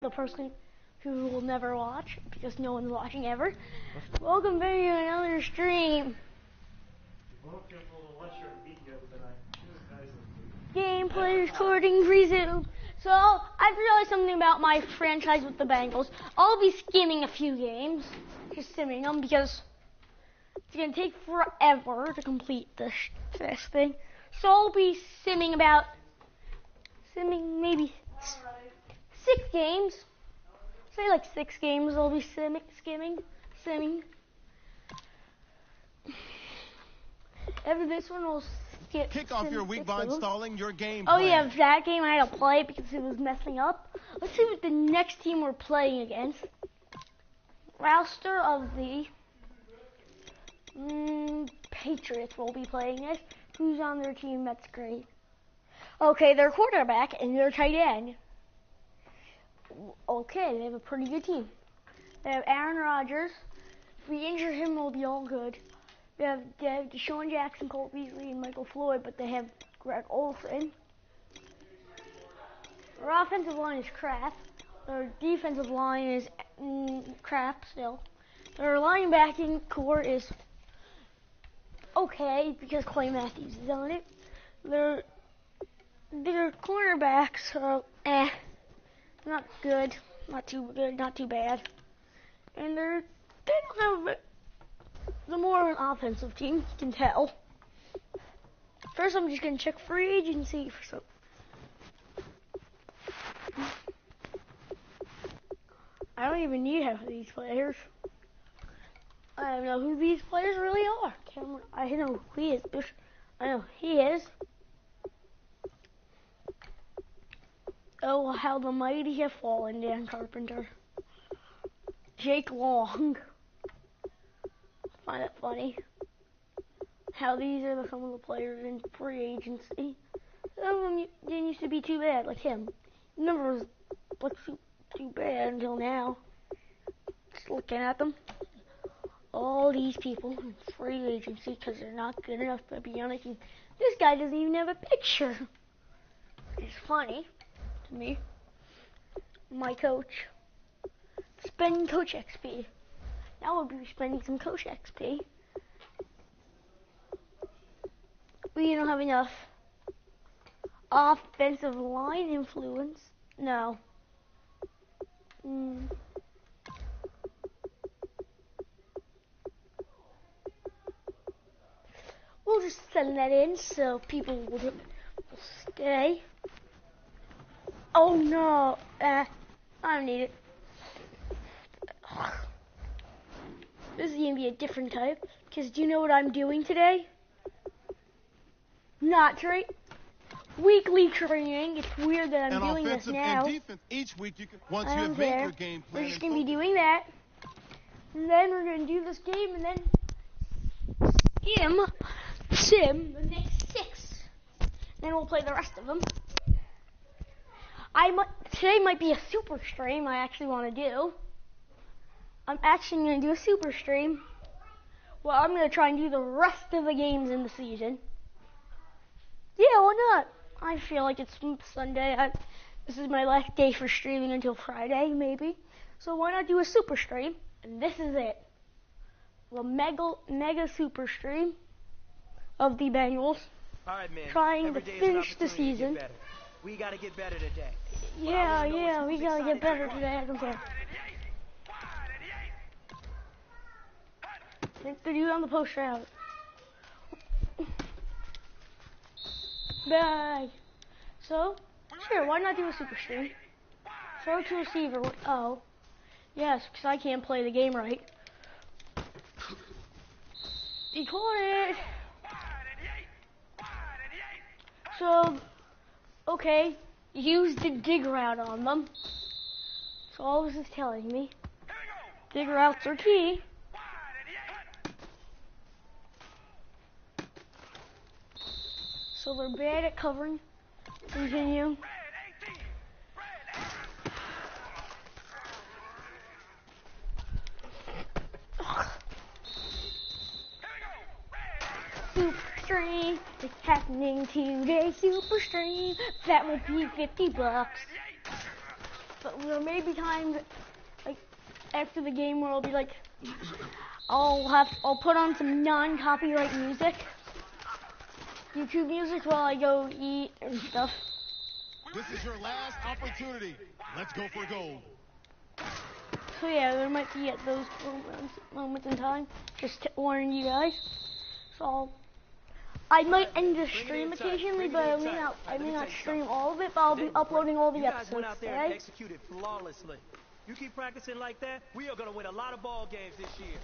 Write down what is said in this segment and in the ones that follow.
the person who will never watch because no one's watching ever. Welcome back to another stream. Gameplay recording resumed. So I've realized something about my franchise with the Bengals. I'll be skimming a few games, just skimming them because it's gonna take forever to complete this thing. So I'll be simming maybe 6 games. Say like 6 games I'll be skimming. After this one we'll skip. Kick off your week by installing your game plan. Oh yeah, that game I had to play it because it was messing up. Let's see what the next team we're playing against. Roster of the Patriots will be playing this. Who's on their team? That's great. Okay, their quarterback and their tight end. Okay, they have a pretty good team. They have Aaron Rodgers. If we injure him, we'll be all good. They have Deshaun Jackson, Colt Beasley, and Michael Floyd, but they have Greg Olsen. Their offensive line is crap. Their defensive line is crap still. Their linebacking core is okay because Clay Matthews is on it. Their cornerbacks are not good, not too good, not too bad. And they don't have the more of an offensive team, you can tell. First, I'm just gonna check free agency for some. I don't even need half of these players. I don't know who these players really are. I know who he is. I know he is. Oh, how the mighty have fallen, Dan Carpenter. Jake Long. Find it funny how these are some of the players in free agency. Some of them didn't used to be too bad, like him. He never was too bad until now. Just looking at them. All these people in free agency because they're not good enough to be on a team. This guy doesn't even have a picture. It's funny to me. My coach. Spending coach XP. Now we'll be spending some coach XP. We don't have enough offensive line influence. No. We'll just send that in so people will stay. Oh no. I don't need it. This is going to be a different type, because do you know what I'm doing today? Not weekly training. It's weird that I'm doing this now. And defense each week once you have made your game plan. We're just going to be doing that. And then we're going to do this game and then sim the next 6. Then we'll play the rest of them. Today might be a super stream I actually want to do. I'm actually going to do a super stream. Well, I'm going to try and do the rest of the games in the season. Yeah, why not? I feel like it's Sunday. This is my last day for streaming until Friday, maybe. So why not do a super stream? And this is it. The mega super stream of the Bengals. All right, man. Trying to finish the season. We got to get better today. Yeah, we got to get better today. I don't care. Take the dude on the poster out. Bye. So, sure, why not do a super stream? Throw to receiver. Oh. Yes, because I can't play the game right. He caught it. So, okay, use the dig route on them. So all this is telling me. Dig routes are key. So they're bad at covering. Continue. Super stream. It's happening today. Super stream. That will be $50. But there may be times like after the game where I'll be like, I'll put on some non-copyright music, YouTube music while I go eat and stuff. This is your last opportunity. Let's go for gold. So yeah, there might be at those moments in time. Just to warn you guys. So I might end the stream occasionally, but I may not stream all of it. But I'll be uploading all the episodes. Went out there and Okay? executed flawlessly. You keep practicing like that, we are gonna win a lot of ball games this year.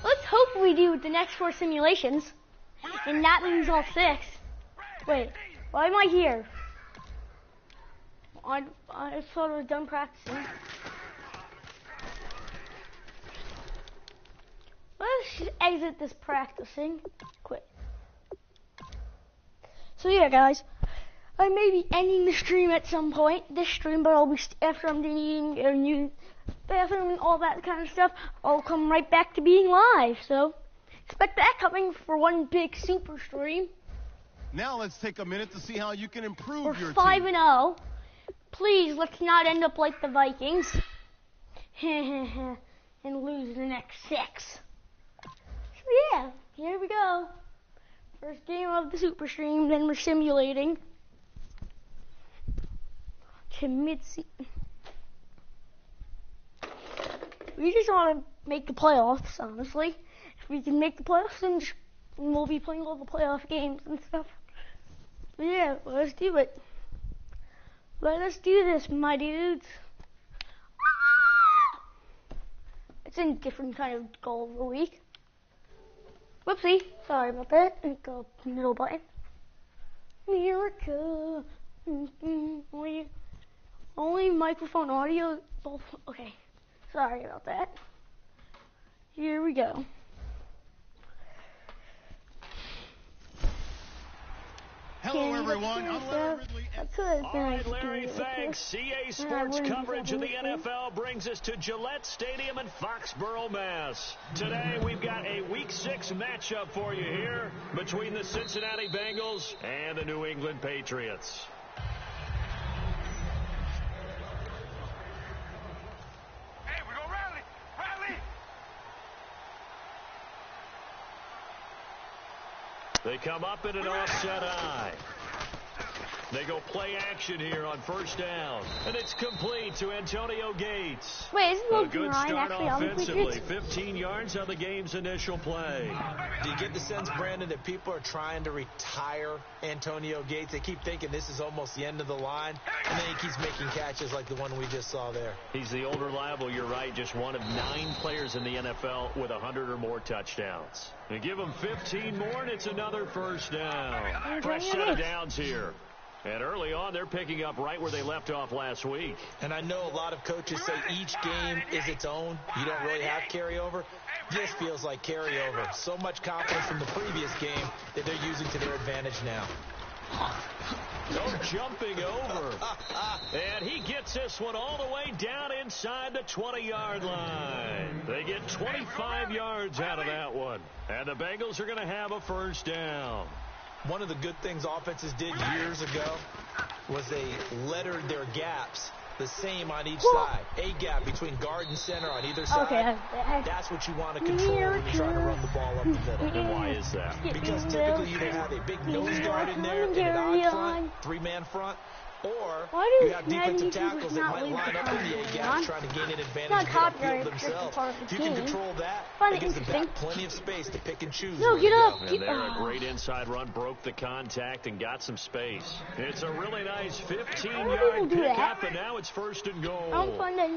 Let's hope we do the next 4 simulations, and that means all 6. Wait, why am I here? I thought I was done practicing. Let's just exit this practicing. Quit. So yeah, guys, I may be ending the stream at some point. This stream, but I'll be after I'm done eating and using bathroom and all that kind of stuff. I'll come right back to being live. So expect that coming for one big super stream. Now let's take a minute to see how you can improve We're your 5-0. Please, let's not end up like the Vikings and lose the next 6. So yeah, here we go. First game of the super stream, then we're simulating to mid-season. We just want to make the playoffs, honestly. If we can make the playoffs, then we'll be playing all the playoff games and stuff. But yeah, let's do it. Let us do this, my dudes. It's a different kind of goal of the week. Whoopsie, sorry about that. Go middle button. Miracle. Only microphone audio. Both. Okay, sorry about that. Here we go. Hello, everyone. I'm Larry Ridley. All right, Larry, thanks. CA Sports coverage of the NFL brings us to Gillette Stadium in Foxborough, Mass. Today, we've got a Week 6 matchup for you here between the Cincinnati Bengals and the New England Patriots. Hey, we go rally! Rally! They come up in an offset eye. They go play action here on first down. And it's complete to Antonio Gates. Wait, isn't A Logan good Ryan start actually on the offensively. Patriots? 15 yards on the game's initial play. Do you get the sense, Brandon, that people are trying to retire Antonio Gates? They keep thinking this is almost the end of the line, and then he keeps making catches like the one we just saw there. He's the old reliable, you're right, just one of 9 players in the NFL with 100 or more touchdowns. And give him 15 more, and it's another first down. Fresh set of downs here. And early on, they're picking up right where they left off last week. And I know a lot of coaches say each game is its own. You don't really have carryover. This feels like carryover. So much confidence from the previous game that they're using to their advantage now. No jumping over. And he gets this one all the way down inside the 20-yard line. They get 25 yards out of that one. And the Bengals are going to have a first down. One of the good things offenses did years ago was they lettered their gaps the same on each side. A gap between guard and center on either side. Okay, that's what you want to control when you're trying to run the ball up the middle. And why is that? Because typically you either have a big nose guard in there and an odd front, 3-man front, or you have defensive tackles that might line up in the A gap trying to gain an advantage upfield themselves. If you can control that, it gives the back plenty of space to pick and choose. No, get up. And there, a great inside run, broke the contact and got some space. It's a really nice 15-yard pickup, and now it's first and goal. I don't find that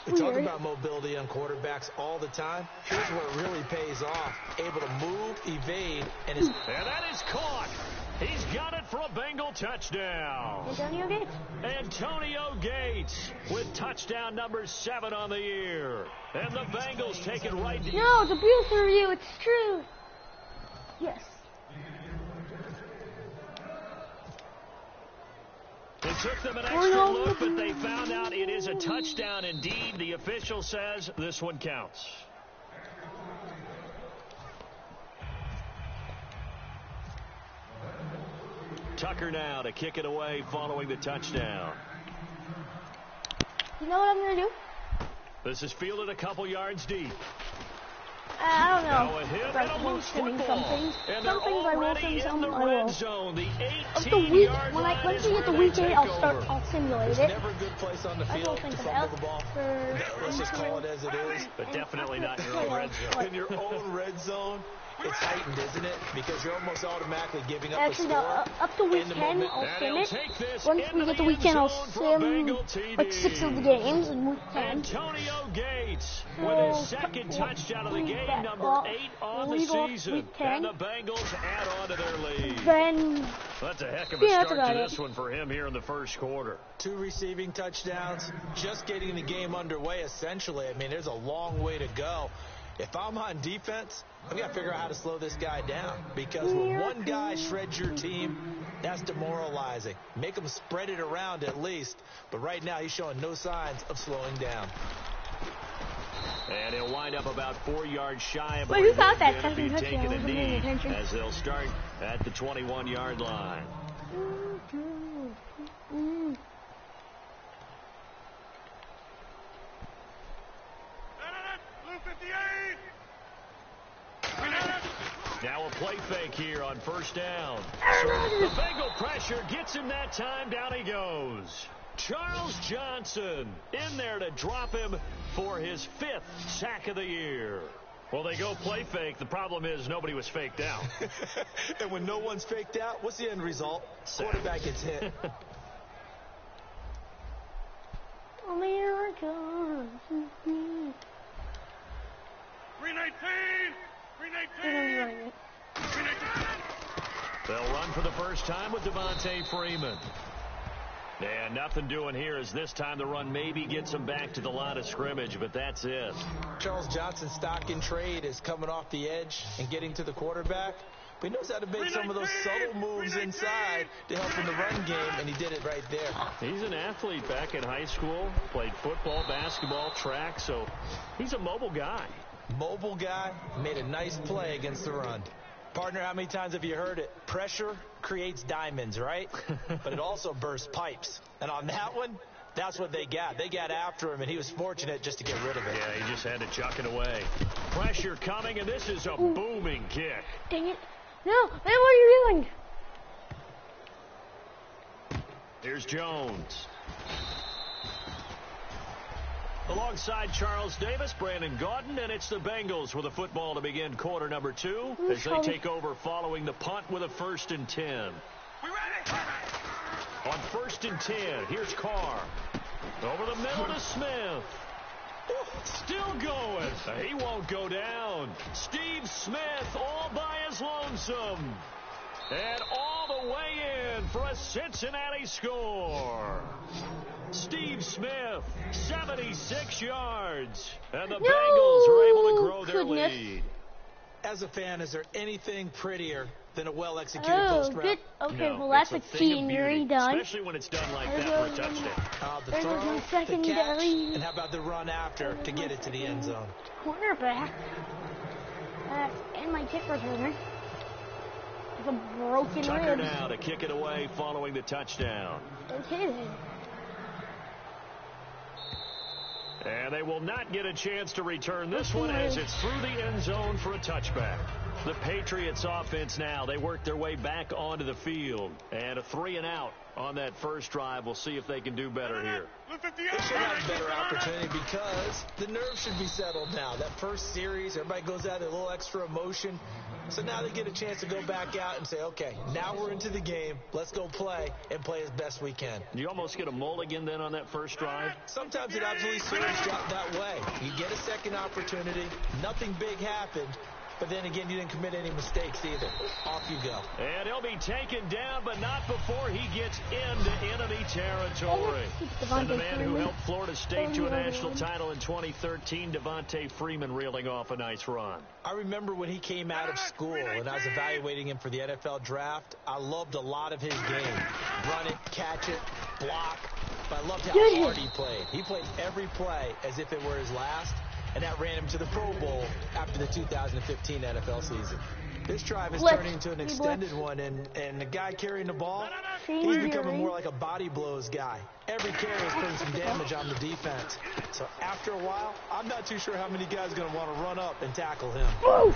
We talk about mobility on quarterbacks all the time. Here's where it really pays off. Able to move, evade, and that is caught. He's got it for a Bengal touchdown. Antonio Gates. Antonio Gates with touchdown number 7 on the year. And the Bengals take it right. No, it's a beautiful review. It's true. Yes. It took them an extra look, but they found out it is a touchdown indeed. The official says this one counts. Tucker now to kick it away following the touchdown. You know what I'm going to do? This is fielded a couple yards deep. I don't know. Now a hit if and a I will loose sim football. some things. And Some things I will already sim, in some the I red will. zone. The Of the week, 18-yard when line once is we where get the they weekend, take I'll over. simulate There's it. never a good place on the That's field what I to think fumble about. the ball. For Let's just call it as it is. But definitely not in your own red zone. In your own red zone, it's heightened, isn't it? Because you're almost automatically giving up Actually, a score. up to week 10, I'll sim it. Once we get to week 10, I'll sim like 6 of the games in week 10. Antonio Gates with his second touchdown of the game, number 8 on the season. And the Bengals add on to their lead. Then, that's a heck of a start to this one for him here in the first quarter. 2 receiving touchdowns, just getting the game underway essentially. I mean, there's a long way to go. If I'm on defense, I've got to figure out how to slow this guy down, because when one guy shreds your team, that's demoralizing. Make him spread it around at least, but right now he's showing no signs of slowing down. And he'll wind up about 4 yards shy of who got that second touchdown? taking a knee as they'll start at the 21-yard line. Now a play fake here on first down. So the Bengal pressure gets him that time. Down he goes. Charles Johnson in there to drop him for his 5th sack of the year. Well, they go play fake. The problem is nobody was faked out. And when no one's faked out, what's the end result? Quarterback gets hit. America. 319! They'll run for the first time with Devontae Freeman. And nothing doing here as this time the run maybe gets him back to the line of scrimmage, but that's it. Charles Johnson's stock in trade is coming off the edge and getting to the quarterback. But he knows how to make some of those subtle moves inside to help in the run game, and he did it right there. He's an athlete back in high school, played football, basketball, track, so he's a mobile guy. Mobile guy, made a nice play against the run. Partner, how many times have you heard it? Pressure creates diamonds, right? But it also bursts pipes. And on that one, that's what they got. They got after him, and he was fortunate just to get rid of it. Yeah, he just had to chuck it away. Pressure coming, and this is a booming kick. Dang it. No, man, what are you doing? Here's Jones. Alongside Charles Davis, Brandon Gaudin, and it's the Bengals with a football to begin quarter number 2 as they take over following the punt with a 1st and 10. We ready? On 1st and 10, here's Carr. Over the middle to Smith. Still going. He won't go down. Steve Smith all by his lonesome. And all the way in for a Cincinnati score. Steve Smith, 76 yards. And the Bengals are able to grow their lead. As a fan, is there anything prettier than a well-executed post route? Okay, no, well, that's a scenery done. Especially when it's done like that for a touchdown. The throw, the catch, and how about the run after to get it to the end zone? Cornerback. And my kick returner. It's a broken Tucker ribs. now to kick it away following the touchdown. Okay, then. And they will not get a chance to return this one as it's through the end zone for a touchback. The Patriots offense now, they work their way back onto the field. And a 3-and-out on that first drive. We'll see if they can do better here. They should have a better opportunity because the nerves should be settled now. That first series, everybody goes out with a little extra emotion. So now they get a chance to go back out and say, okay, now we're into the game. Let's go play and play as best we can. You almost get a mulligan then on that first drive? Sometimes it absolutely serves that way. You get a second opportunity. Nothing big happened. But then again, you didn't commit any mistakes either. Off you go. And he'll be taken down, but not before he gets into enemy territory. And the man who helped Florida State to a national title in 2013, Devontae Freeman, reeling off a nice run. I remember when he came out of school and I was evaluating him for the NFL draft. I loved a lot of his game. Run it, catch it, block. But I loved how hard he played. He played every play as if it were his last. And that ran him to the Pro Bowl after the 2015 NFL season. This drive is turning into an extended one, and the guy carrying the ball, he's becoming more like a body blows guy. Every carry is putting some damage on the defense. So after a while, I'm not too sure how many guys are going to want to run up and tackle him. Woo!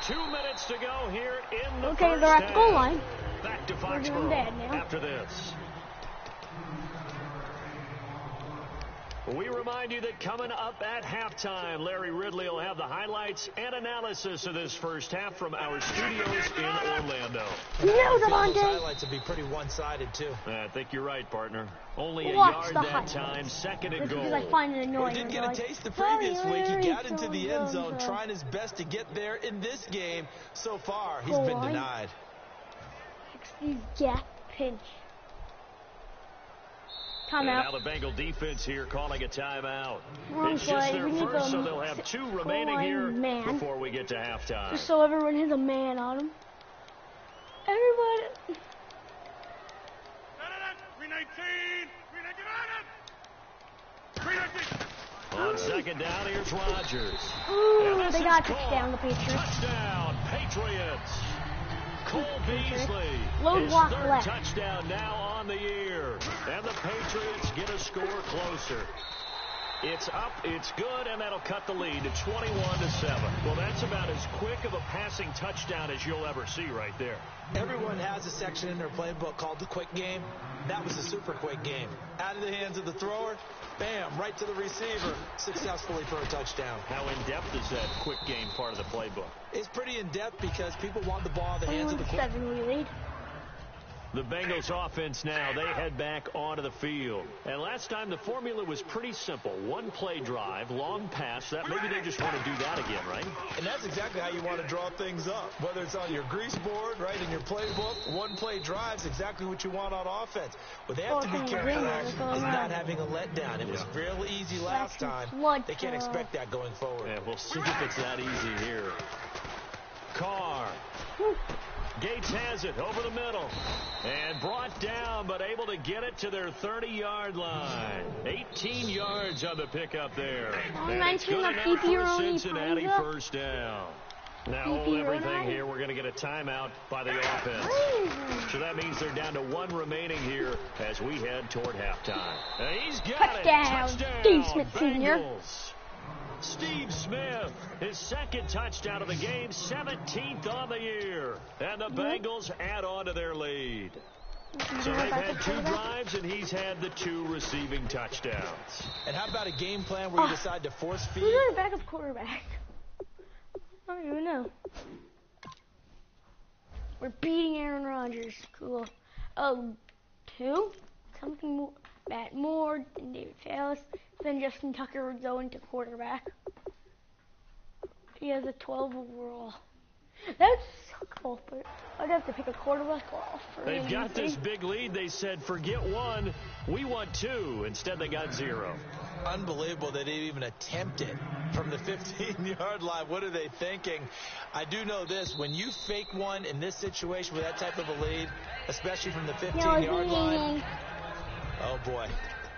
2 minutes to go here in the first they're at the goal line. Back to Foxborough after this. We remind you that coming up at halftime, Larry Ridley will have the highlights and analysis of this first half from our studios in Orlando. No, Devontae. Those highlights would be pretty one-sided, too. I think you're right, partner. Only a yard that time, second and goal. Because I find it annoying. He did get a taste the previous week. He got into the end zone trying his best to get there. In this game, so far, he's been denied. 60 gap pinch. And now the Bengal defense here calling a timeout. It's just their first, so they'll have 2 remaining here before we get to halftime. Just so everyone has a man on them. Everybody. 319. On second down, here's Rodgers. Ooh, they got a touchdown, the Patriots. Touchdown, Patriots. Cole Beasley. Low block his third left. touchdown now on the year. And the Patriots get a score closer. It's up, it's good, and that'll cut the lead to 21-7. Well, that's about as quick of a passing touchdown as you'll ever see right there. Everyone has a section in their playbook called the quick game. That was a super quick game. Out of the hands of the thrower, bam, right to the receiver, successfully for a touchdown. How in-depth is that quick game part of the playbook? It's pretty in-depth because people want the ball in the hands of the quick. 7 we lead. The Bengals offense now, they head back onto the field. And last time the formula was pretty simple. 1 play drive, long pass. That maybe they just want to do that again, right? And that's exactly how you want to draw things up. Whether it's on your grease board, right, in your playbook, 1 play drive's exactly what you want on offense. What they have to be careful of is not having a letdown. It was real easy last time. They can't expect that going forward. Yeah, we'll see if it's that easy here. Carr. Gates has it over the middle. And brought down, but able to get it to their 30-yard line. 18 yards on the pickup there. And it's good enough for Cincinnati first down. Now hold everything here. We're going to get a timeout by the offense. So that means they're down to 1 remaining here as we head toward halftime. And he's got it. Touchdown. Steve Smith Sr. Steve Smith, his second touchdown of the game, 17th on the year. And the Bengals add on to their lead. So they've had 2 drives, and he's had the 2 receiving touchdowns. And how about a game plan where you decide to force feed? Who's our backup quarterback? I don't even know. We're beating Aaron Rodgers. Cool. 2? Something more. Matt Moore and David Taylor. Then Justin Tucker would go into quarterback. He has a 12 overall. That's cool, but I'd have to pick a quarterback off. They've got this big lead. They said, forget 1, we want 2. Instead, they got 0. Unbelievable that they even attempted from the 15-yard line. What are they thinking? I do know this. When you fake one in this situation with that type of a lead, especially from the 15-yard line, oh, boy.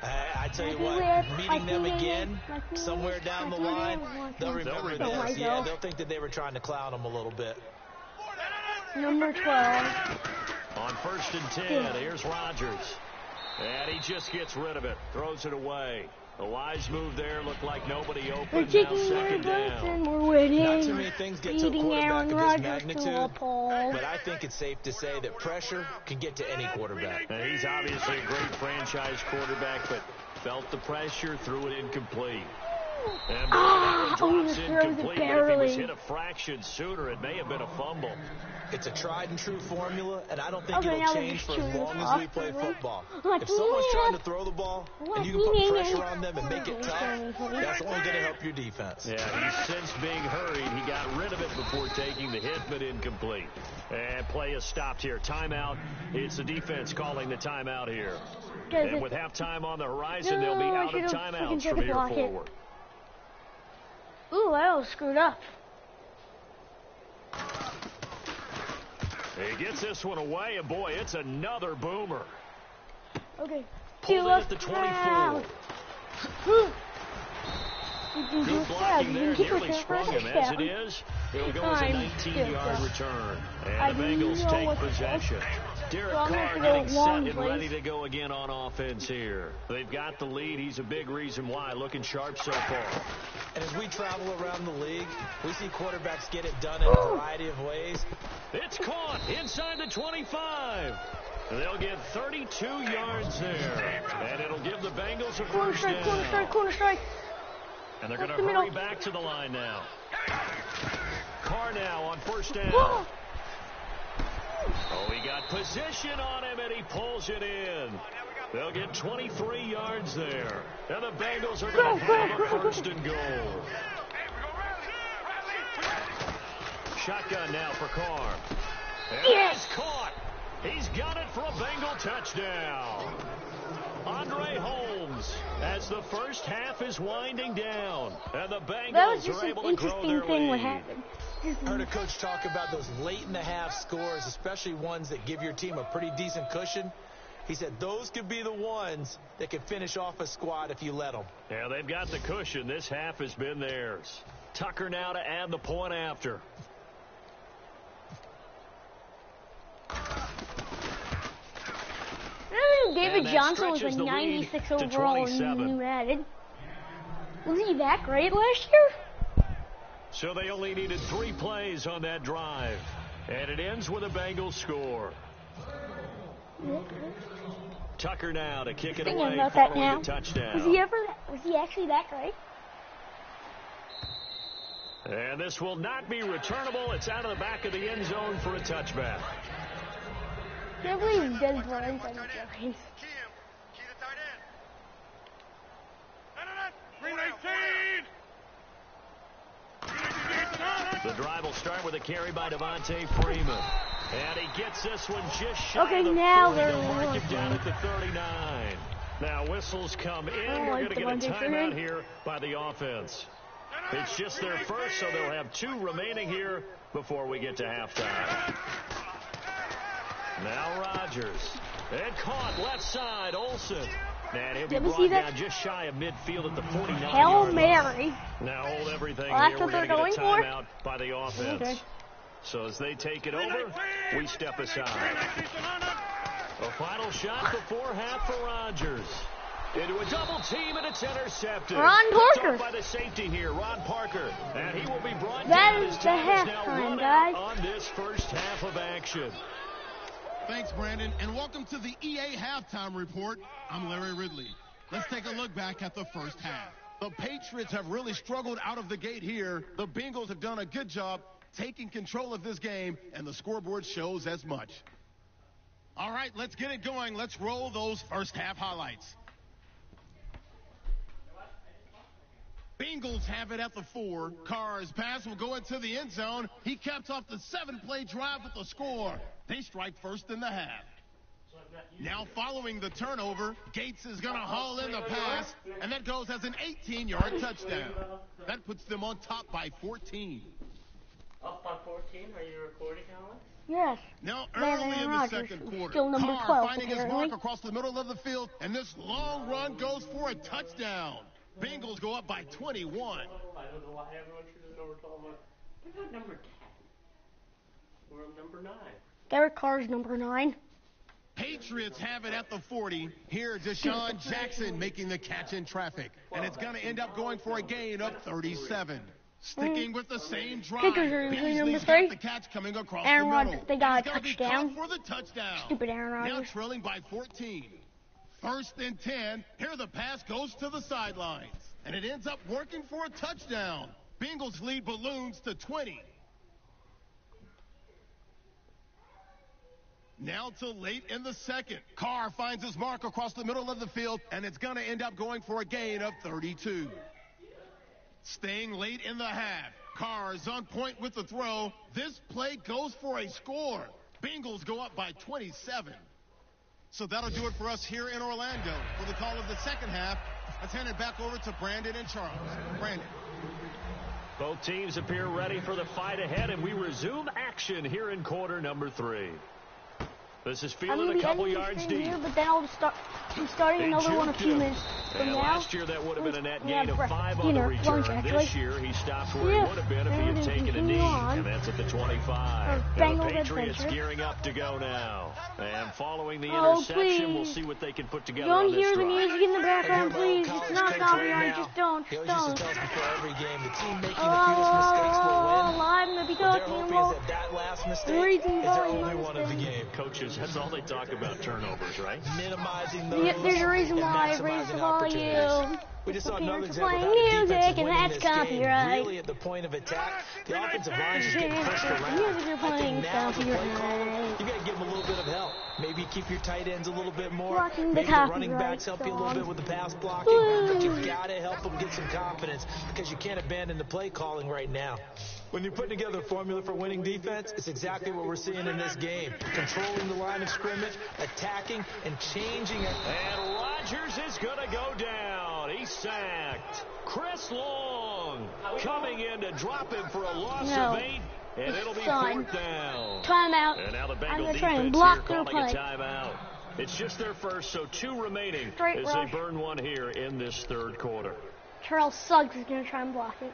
I tell you what, meeting them again somewhere down the line, they'll remember this. Yeah, they'll think that they were trying to clown them a little bit. Number 12. On 1st and 10, here's Rodgers. And he just gets rid of it, throws it away. A wise move there, looked like nobody open. We're taking 2nd down. We're winning. Not too many things get to a quarterback of this magnitude, but I think it's safe to say that pressure can get to any quarterback. And he's obviously a great franchise quarterback, but felt the pressure, threw it incomplete. And that one drops incomplete. If he was hit a fraction sooner, it may have been a fumble. It's a tried and true formula, and I don't think it'll change for as long as we play football. If someone's trying to throw the ball and you can put pressure on them and make it tough, that's only going to help your defense. Yeah, he's since being hurried. He got rid of it before taking the hit, but incomplete. And play is stopped here. Timeout. It's the defense calling the timeout here. And with halftime on the horizon, they'll be out of timeouts from here forward. Ooh, I almost screwed up. He gets this one away, and boy, it's another boomer. Okay. Pulled in at the 24. We Good blocking there, nearly sprung him. As it is, it'll go as a 19-yard return. And the Bengals take possession. Derek Carr getting set and ready to go again on offense here. They've got the lead. He's a big reason why. Looking sharp so far. And as we travel around the league, we see quarterbacks get it done in a variety of ways. It's caught inside the 25. They'll get 32 yards there. And it'll give the Bengals a first down. Corner strike. And they're going to hurry back to the line now. Carr now on first down. Oh, he got position on him, and he pulls it in. They'll get 23 yards there. And the Bengals are going to have a first and goal. Shotgun now for Carr. And he's caught. He's got it for a Bengal touchdown. Andre Holmes, as the first half is winding down, and the Bengals are able to grow their lead. I heard a coach talk about those late-in-the-half scores, especially ones that give your team a pretty decent cushion. He said those could be the ones that could finish off a squad if you let them. Yeah, they've got the cushion. This half has been theirs. Tucker now to add the point after. David Johnson was a 96 overall and new added. Was he that great last year? So they only needed 3 plays on that drive. And it ends with a Bengals score. Tucker now to kick it away following the touchdown. Was he actually that great? And this will not be returnable. It's out of the back of the end zone for a touchback. I can't believe he does runs on the Giants. The drive will start with a carry by Devontae Freeman. And he gets this one just shy of the 40. They'll mark him down at the 39. Now whistles come in. We're going to get a timeout here by the offense. It's just their first, so they'll have 2 remaining here before we get to halftime. Now Rodgers. And caught left side, Olsen. And he'll be brought down just shy of midfield at the 49. Hail Mary. Now hold everything here. We're going to get a timeout by the offense. Okay. So as they take it over, we step aside. A final shot before half for Rodgers. Into a double team, and it's intercepted. Ron Parker. By the safety here, Ron Parker. And he will be brought that down. Is the halftime, guys. On this first half of action. Thanks, Brandon, and welcome to the EA Halftime Report. I'm Larry Ridley. Let's take a look back at the first half. The Patriots have really struggled out of the gate here. The Bengals have done a good job taking control of this game, and the scoreboard shows as much. All right, let's get it going. Let's roll those first half highlights. Bengals have it at the 4. Carr's pass will go into the end zone. He caps off the 7-play drive with the score. They strike first in the half. Now following the turnover, Gates is going to haul in the pass, and that goes as an 18-yard touchdown. That puts them on top by 14. Up by 14? Are you recording, Alex? Yes. Now early in the second quarter, still number 12, Carr finding his apparently. mark across the middle of the field, and this long run goes for a touchdown. Bengals go up by 21. I don't know why everyone chooses number 12. We're not number 10. We're number 9. Derek Carr's number 9. Patriots have it at the 40. Here, Deshaun Jackson making the catch in traffic. And it's going to end up going for a gain of 37. Sticking with the same drive, Kickers are usually number Beasley's 3. got the catch coming across Aaron the middle. Rodgers, they got a He's gonna be touchdown. caught for the touchdown. Stupid Aaron Rodgers. Now trailing by 14. First and 10. Here the pass goes to the sidelines. And it ends up working for a touchdown. Bengals lead balloons to 20. Now till late in the second. Carr finds his mark across the middle of the field, and it's going to end up going for a gain of 32. Staying late in the half. Carr is on point with the throw. This play goes for a score. Bengals go up by 27. So that'll do it for us here in Orlando. For the call of the second half, let's hand it back over to Brandon and Charles. Brandon. Both teams appear ready for the fight ahead, and we resume action here in quarter number 3. This is fielded a couple yards deep. Here, but then I'm starting another one in a few minutes. And now, last year that would have been a net gain of 5 on the dinner, return. lunch, actually. This year he stops where he would have been if he had taken a knee. And that's at the 25. And the Patriots gearing up to go now. And following the interception, we'll see what they can put together on this drive. Don't hear the music in the background, please. It's not copyright. Just don't. He always used to tell us before every game, the team making the fewest mistakes will win. I'm going to be talking about that last mistake is their only one of the game. Coaches, that's all they talk about, turnovers, right? Minimizing those. There's a reason why I raised the volume. We just saw another example playing of how the defense music, and that's copyright. Really at the point of attack, the offensive line is getting pushed around. Music you're playing is copyright. You got to give them a little bit of help. Maybe keep your tight ends a little bit more. Blocking Maybe the the running backs help you a little bit with the pass blocking. But you got to help them get some confidence because you can't abandon the play calling right now. When you're putting together a formula for winning defense, it's exactly what we're seeing in this game. Controlling the line of scrimmage, attacking, and changing it. And Rodgers is going to go down. He's sacked. Chris Long coming in to drop him for a loss of 8. And it'll be 4th down. Timeout. And now the I'm Bengal going to try and defense block here their calling a punt. timeout. It's just their first, so 2 remaining as they burn one here in this 3rd quarter. Charles Suggs is going to try and block it.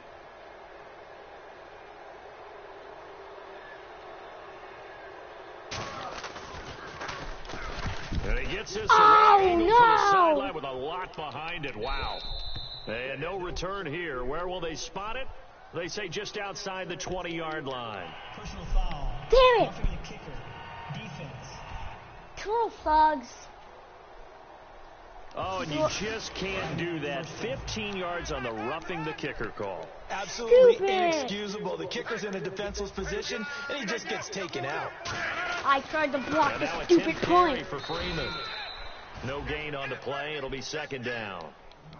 And he gets this angle to the sideline with a lot behind it. Wow. And no return here. Where will they spot it? They say just outside the 20-yard line. Personal foul. Damn it. Roughing the kicker. Defense. Charles Suggs. Oh, and you just can't do that. 15 yards on the roughing the kicker call. Absolutely inexcusable. The kicker's in a defenseless position, and he just gets taken out. I tried to block the stupid point. For Freeman. No gain on the play. It'll be 2nd down.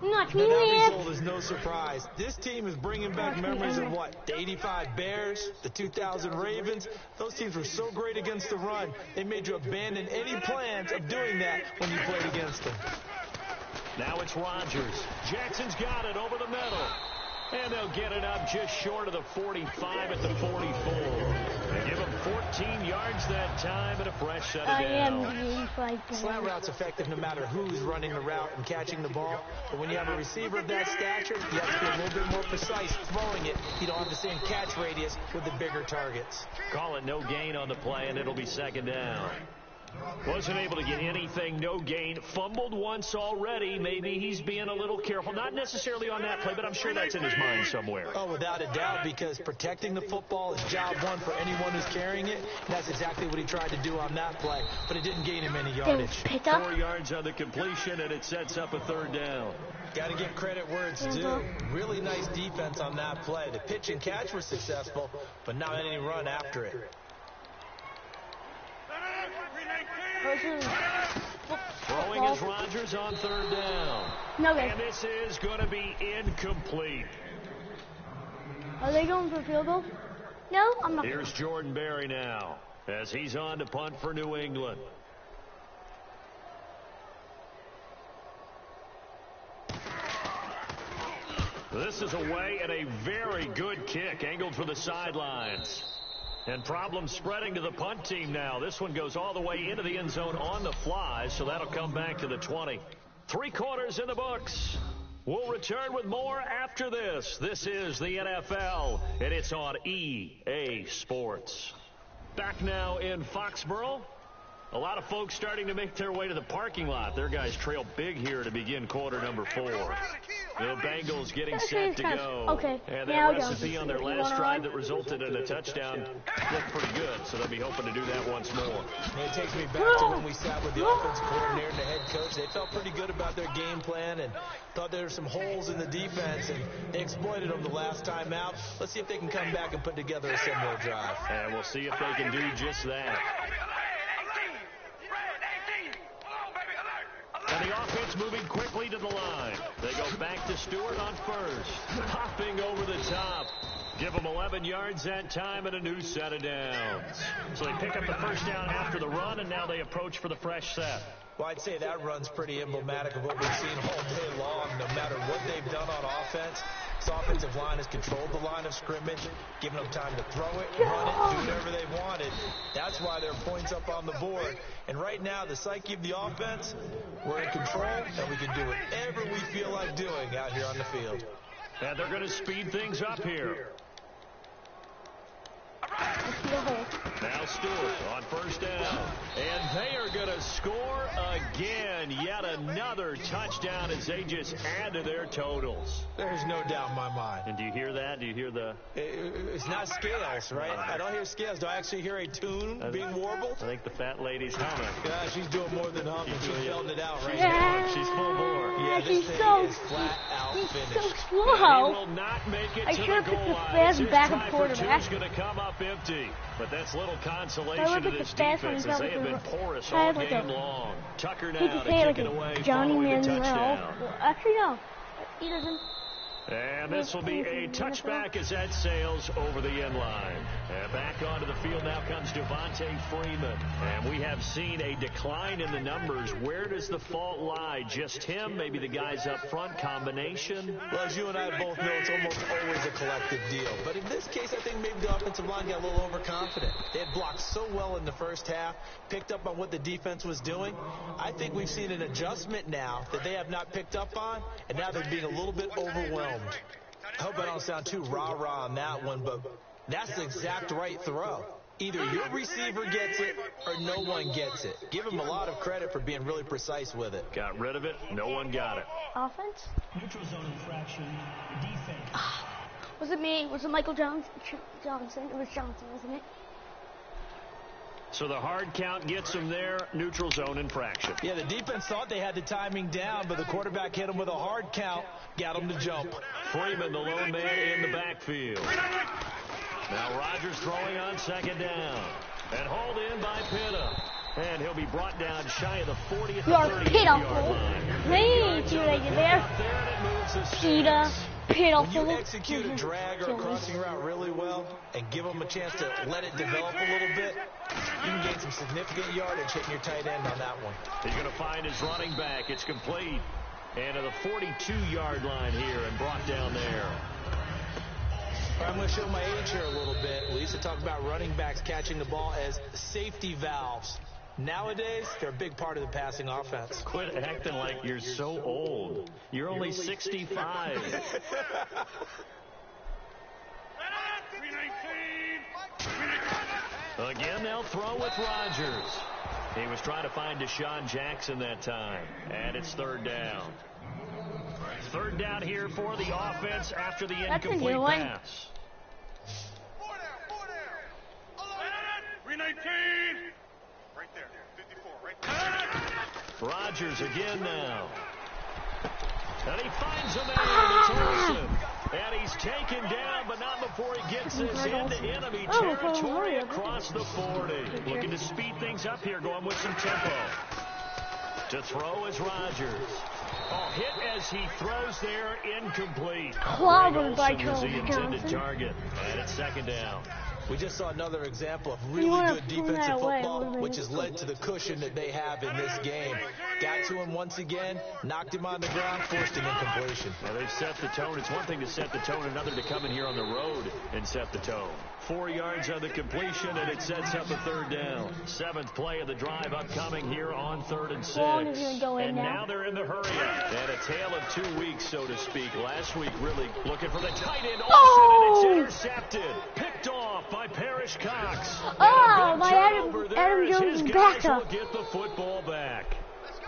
Not me, that result is no surprise. This team is bringing back memories of what? The 85 Bears, the 2000 Ravens. Those teams were so great against the run, they made you abandon any plans of doing that when you played against them. Now it's Rodgers. Jackson's got it over the middle. And they'll get it up just short of the 45 at the 44. They give him 14 yards that time and a fresh set of down. Slant route's effective no matter who's running the route and catching the ball. But when you have a receiver of that stature, you have to be a little bit more precise throwing it. You don't have the same catch radius with the bigger targets. Call it no gain on the play, and it'll be 2nd down. Wasn't able to get anything, no gain. Fumbled once already. Maybe he's being a little careful. Not necessarily on that play, but I'm sure that's in his mind somewhere. Oh, without a doubt, because protecting the football is job one for anyone who's carrying it. And that's exactly what he tried to do on that play, but it didn't gain him any yardage. 4 yards on the completion, and it sets up a 3rd down. Got to give credit where it's due. Really nice defense on that play. The pitch and catch were successful, but not any run after it. Throwing is Rodgers on 3rd down. And this is going to be incomplete. Are they going for a field goal? No, I'm not. Here's Jordan Berry now as he's on to punt for New England. This is away and a very good kick angled for the sidelines. And problems spreading to the punt team now. This one goes all the way into the end zone on the fly, so that'll come back to the 20. 3 quarters in the books. We'll return with more after this. This is the NFL, and it's on EA Sports. Back now in Foxborough. A lot of folks starting to make their way to the parking lot. Their guys trail big here to begin quarter number 4. The Bengals getting set to go. Okay. And that recipe on their last drive that resulted in a touchdown looked pretty good, so they'll be hoping to do that once more. It takes me back to when we sat with the offensive coordinator and the head coach. They felt pretty good about their game plan and thought there were some holes in the defense, and they exploited them the last time out. Let's see if they can come back and put together a similar drive. And we'll see if they can do just that. And the offense moving quickly to the line. They go back to Stewart on 1st. Hopping over the top. Give them 11 yards that time and a new set of downs. So they pick up the 1st down after the run, and now they approach for the fresh set. Well, I'd say that run's pretty emblematic of what we've seen all day long. No matter what they've done on offense, This offensive line has controlled the line of scrimmage, giving them time to throw it, run it, do whatever they wanted. That's why there are points up on the board. And right now, the psyche of the offense, we're in control, and we can do whatever we feel like doing out here on the field. And they're going to speed things up here. Now Stewart on first down. And they are going to score again. Yet another touchdown as they just add to their totals. There's no doubt in my mind. And do you hear that? Do you hear the... It's not scales, right? I don't hear scales. Do I actually hear a tune being warbled? I think the fat lady's humming. Yeah, she's doing more than humming. She's belting it out right now. She's full bore. Yeah, this thing is flat out finished. So slow. He will not make it I to sure the picked goal the line. fast His backup try for quarterback. two is going to come up empty. But that's little I consolation look to at the this fast defense one, as they have been porous all game long. Tucker now to kick it away Johnny following the Manziel. touchdown. Well, actually, no. He doesn't. And this will be a touchback as that sails over the end line. And back onto the field now comes Devontae Freeman. And we have seen a decline in the numbers. Where does the fault lie? Just him? Maybe the guys up front? Combination? Well, as you and I both know, it's almost always a collective deal. But in this case, I think maybe the offensive line got a little overconfident. They had blocked so well in the first half, picked up on what the defense was doing. I think we've seen an adjustment now that they have not picked up on, and now they're being a little bit overwhelmed. I hope I don't sound too rah-rah on that one, but that's the exact right throw. Either your receiver gets it or no one gets it. Give him a lot of credit for being really precise with it. Got rid of it. No one got it. Offense? Neutral zone infraction. Defense. Was it me? Was it Michael Johnson? It was Johnson, wasn't it? So the hard count gets them there. Neutral zone infraction. Yeah, the defense thought they had the timing down, but the quarterback hit him with a hard count, got him to jump. Freeman, the lone man in the backfield. Now Rodgers throwing on second down. And hauled in by Pitta. And he'll be brought down shy of the 40th or 38-yard line. Hey, see what I did there? Pitta. When you execute a drag or a crossing route really well and give them a chance to let it develop a little bit, you can gain some significant yardage hitting your tight end on that one. He's going to find his running back. It's complete. And to the 42-yard line here and brought down there. I'm going to show my age here a little bit. We used to talk about running backs catching the ball as safety valves. Nowadays, they're a big part of the passing offense. Quit acting like you're so old. You're only 65. Again, they'll throw with Rodgers. He was trying to find Deshaun Jackson that time. And it's third down. Third down here for the offense after the incomplete pass. 319. Right there. 54. Right there. Rodgers again now. And he finds a man. It's Olsen. And he's taken down, but not before he gets this into enemy territory across the 40. Looking to speed things up here, going with some tempo. To throw is Rodgers. Oh, hit as he throws there, incomplete. Clobbered by Charles Johnson. the intended target. And it's second down. We just saw another example of really good defensive football, which has led to the cushion that they have in this game. Got to him once again, knocked him on the ground, forced an incompletion. Now they've set the tone. It's one thing to set the tone, another to come in here on the road and set the tone. 4 yards on the completion, and it sets up a third down. Seventh play of the drive upcoming here on 3rd and 6. And now they're in the hurry-up. And a tale of 2 weeks, so to speak. Last week, really looking for the tight end, Olsen, and it's intercepted. Picked off by Parrish Cox. Oh, my Adam Jones backup. Will get the football back.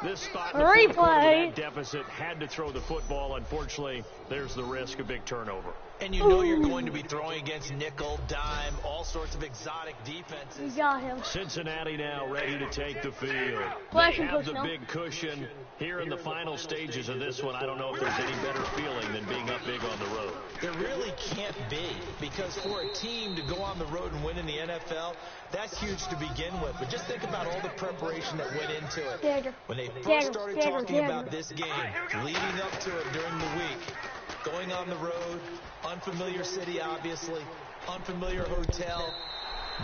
This spot, replay. That deficit had to throw the football. Unfortunately, there's the risk of big turnover. And you know you're going to be throwing against nickel, dime, all sorts of exotic defenses. You got him. Cincinnati now ready to take the field. They have the big cushion here in the final stages of this one. I don't know if there's any better feeling than being up big on the road. There really can't be, because for a team to go on the road and win in the NFL, that's huge to begin with. But just think about all the preparation that went into it. When they first started talking about this game, leading up to it during the week, going on the road, unfamiliar city, obviously, unfamiliar hotel.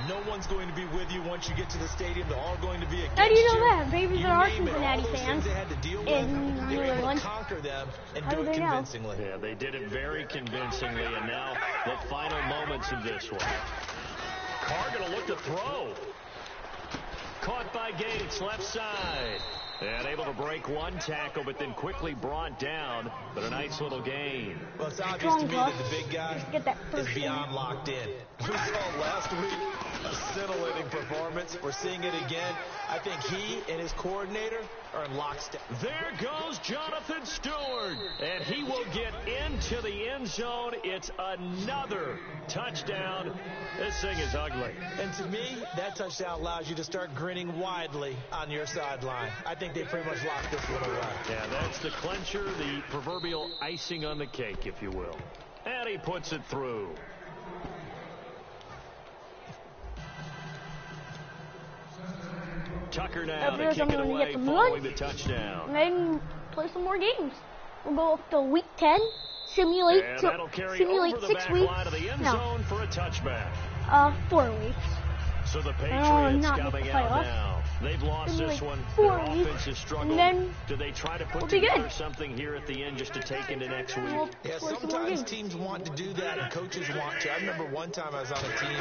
No one's going to be with you once you get to the stadium. They're all going to be against you. How do you know that? Maybe there are You name it, Cincinnati all those fans things they had to deal with, in they New were able England. to conquer them and How do do it they know? convincingly. Yeah, they did it very convincingly, and now the final moments of this one. Carr going to look to throw. Caught by Gates, left side. And able to break one tackle, but then quickly brought down. But a nice little gain. Well, it's obvious to me that the big guy is is beyond locked in. We saw last week a scintillating performance. We're seeing it again. I think he and his coordinator are in lockstep. There goes Jonathan Stewart, and he will get into the end zone. It's another touchdown. This thing is ugly. And to me, that touchdown allows you to start grinning widely on your sideline. I think they pretty much locked this one away. Yeah, that's the clincher, the proverbial icing on the cake, if you will. And he puts it through. Tucker now to kick it away following the touchdown. And then play some more games. We'll go up to week 10. Simulate And that'll carry 6 over the back weeks. line of the end zone for a touchback. 4 weeks. So the Patriots not coming the out playoffs. now. They've lost this one. 4 Their weeks. offense has struggled. And then do they try to put we'll be together good. something here at the end just to take into next week? Yeah, sometimes teams want to do that and coaches want to. I remember one time I was on a team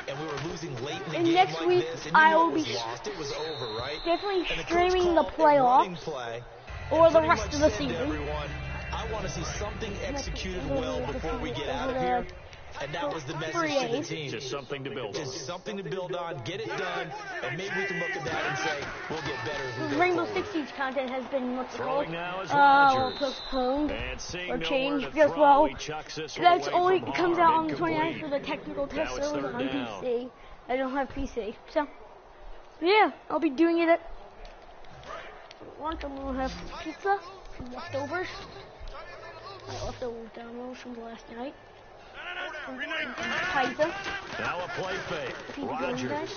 and we were losing late in the game next like week, this, and I you know will it was be lost. It was over, right? Definitely And the coach streaming the called a running playoffs play or and the pretty rest much of the said to season. everyone, I want to see something executed well before we get out of here. And that was the message to the team. Just something to build on. Just something to build on, get it done, and maybe we can look at that and say, we'll get better as we go Rainbow forward. Six Siege content has been Throwing now is Rodgers. postponed And seeing or nowhere changed to as throw, well. he chucks this one That's away only from comes harm. out on the Incomplete. 29th for the technical Now test it's servers third on down. PC. I don't have PC, so yeah, I'll be doing it at lunch. I'm gonna have pizza, some leftovers. My leftover Domino's from last night. Pizza. Now a play fake. Rodgers.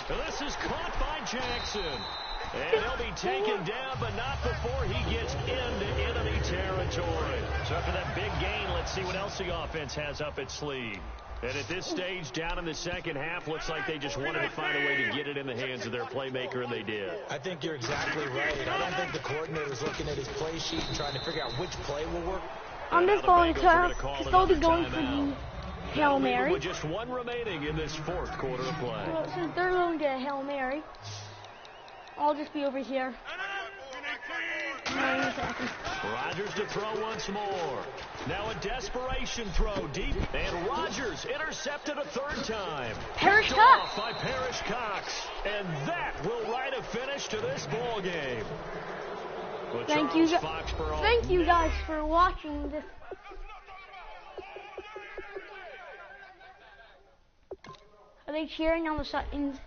This is caught by Jackson. And he'll be taken down, but not before he gets into enemy territory. So after that big gain, let's see what else the offense has up its sleeve. And at this stage, down in the second half, looks like they just wanted to find a way to get it in the hands of their playmaker, and they did. I think you're exactly right. I don't think the coordinator's looking at his play sheet and trying to figure out which play will work. I'm just going to I'll be going for the Hail Mary. With just one remaining in this fourth quarter of play. So since they're going to Hail Mary, I'll just be over here. 90 seconds. Rodgers to throw once more. Now a desperation throw deep, and Rodgers intercepted a third time. Parrish Picked Cox. off by Parrish Cox, and that will write a finish to this ball game. Well, Thank you guys for watching this. Are they cheering on the sidelines?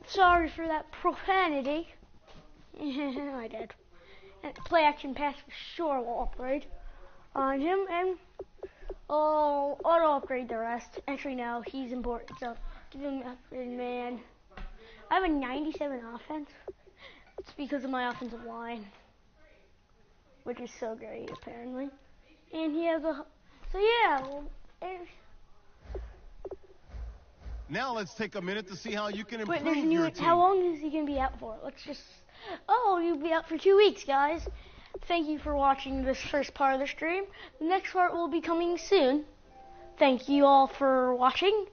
Sorry for that profanity. I did. And play action pass for sure will upgrade on him, and I'll auto upgrade the rest. Actually, no, he's important, so give him an upgrade, man. I have a 97 offense. It's because of my offensive line, which is so great, apparently. And he has a. So yeah. Well, Now let's take a minute to see how you can improve there's your team. how long is he going to be out for? Let's just... Oh, you'll be out for 2 weeks, guys. Thank you for watching this first part of the stream. The next part will be coming soon. Thank you all for watching.